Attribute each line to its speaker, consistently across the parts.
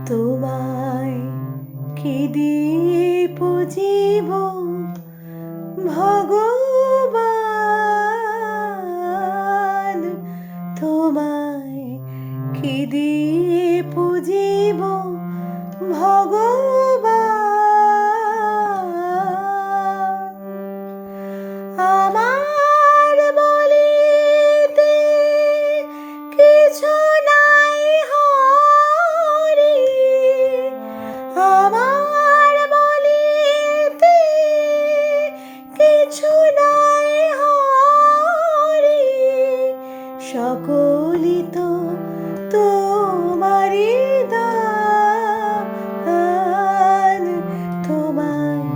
Speaker 1: তোমায় কি দিয়ে পুজিব ভগবান, তোমায় কি দিয়ে পুজিব ভগবান। আমার বলিতে কিছু নাই হরি, আমার বলিতে কিছু নাই হরি, সকলই তো তোমারই দান, তোমায়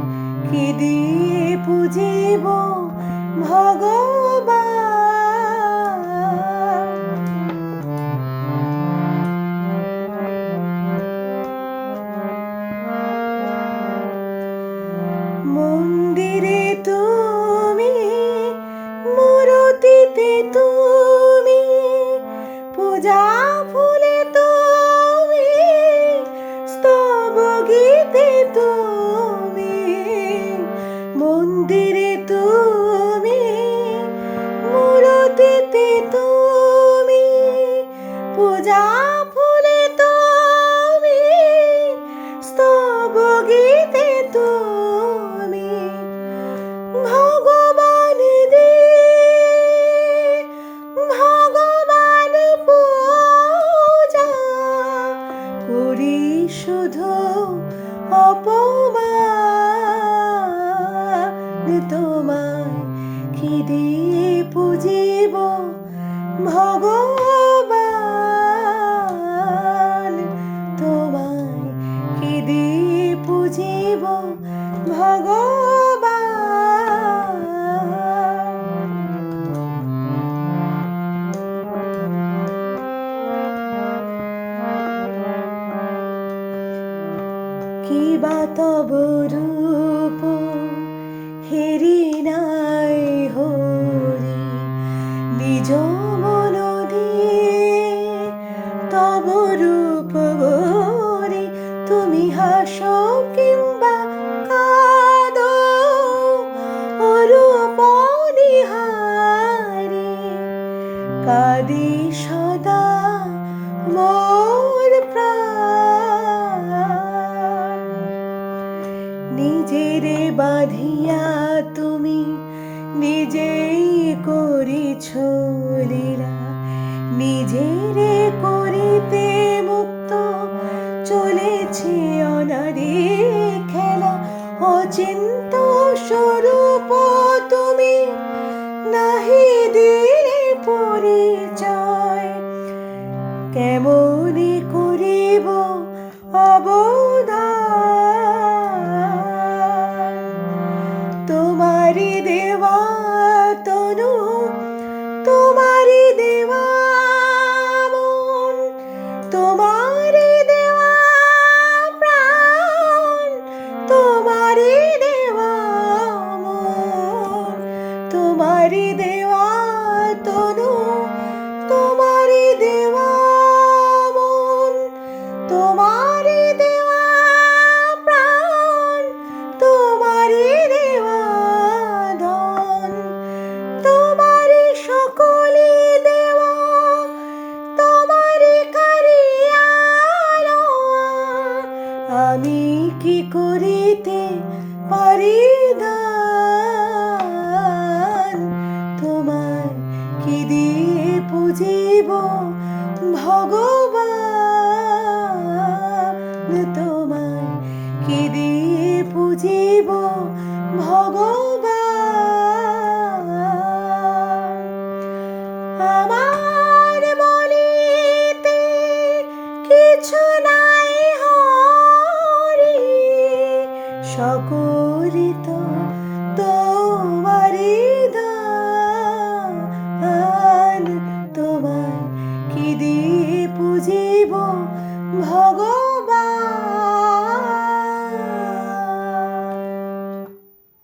Speaker 1: কি দিয়ে পুজিব ভগবান। মন্দিরে তুমি, মূরতিতে তুমি, পূজা ফুলে তুমি, স্তব গীতে তুমি। মন্দিরে তুমি, মূরতিতে তুমি, পূজা ফুলে তুমি, স্তব গীতে তুমি। ভগবান ভগবান পূজা করি শুধু অপমান, তোমায় কি দিয়ে পুজিব ভগবান, তোমায় কি দিয়ে পুজিব ভগবান। কি বা তব রূপ হেরি নাই হরি, নিজ মন দিয়ে তব রূপ গরি। তুমি হাসো কিংবা কাঁদো অরূপ নিহারি, কাঁদি সদা মোর প্রাণ। নিজেরে বাঁধিয়া তুমি নিজেই করিছ লীলা, নিজেরে করিতে মুক্ত চলেছে অনাদি খেলা। অচিন্ত স্বরূপ তুমি নাহি দিলে পরিচয়, কেমনে করিব অবশ্যই